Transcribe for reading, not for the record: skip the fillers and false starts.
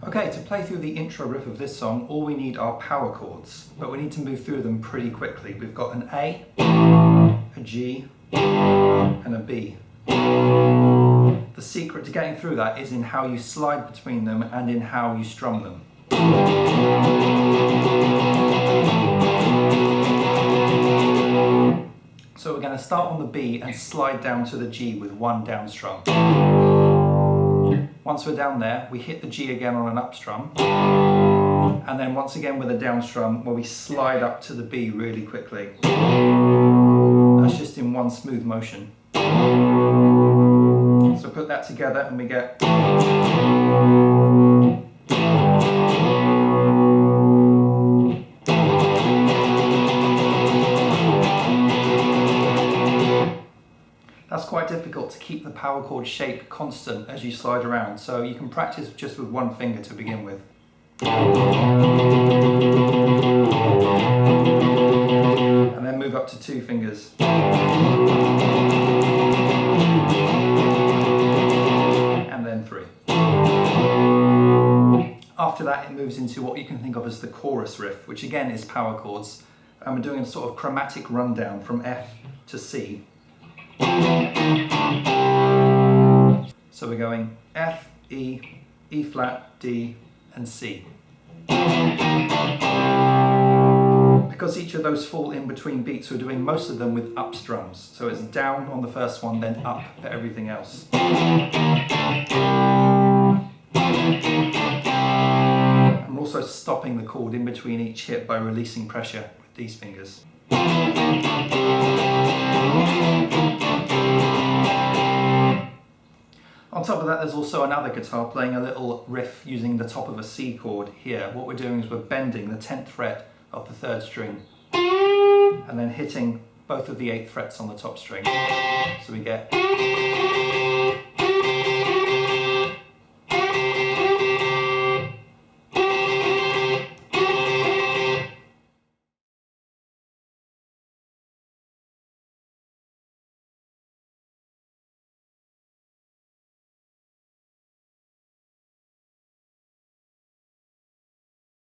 Okay, to play through the intro riff of this song, all we need are power chords, but we need to move through them pretty quickly. We've got an A, a G, and a B. The secret to getting through that is in how you slide between them and in how you strum them. So we're going to start on the B and slide down to the G with one down strum. Once we're down there, we hit the G again on an up strum, and then once again with a down strum where we slide up to the B really quickly. That's just in one smooth motion. So put that together and we get... That's quite difficult to keep the power chord shape constant as you slide around, so you can practice just with one finger to begin with. And then move up to two fingers. And then three. After that it moves into what you can think of as the chorus riff, which again is power chords. And we're doing a sort of chromatic rundown from F to C. So we're going F, E, E flat, D, and C. Because each of those fall in between beats, we're doing most of them with up strums. So it's down on the first one, then up for everything else. I'm also stopping the chord in between each hit by releasing pressure with these fingers. On top of that, there's also another guitar playing a little riff using the top of a C chord here. What we're doing is we're bending the 10th fret of the 3rd string and then hitting both of the 8th frets on the top string. So we get...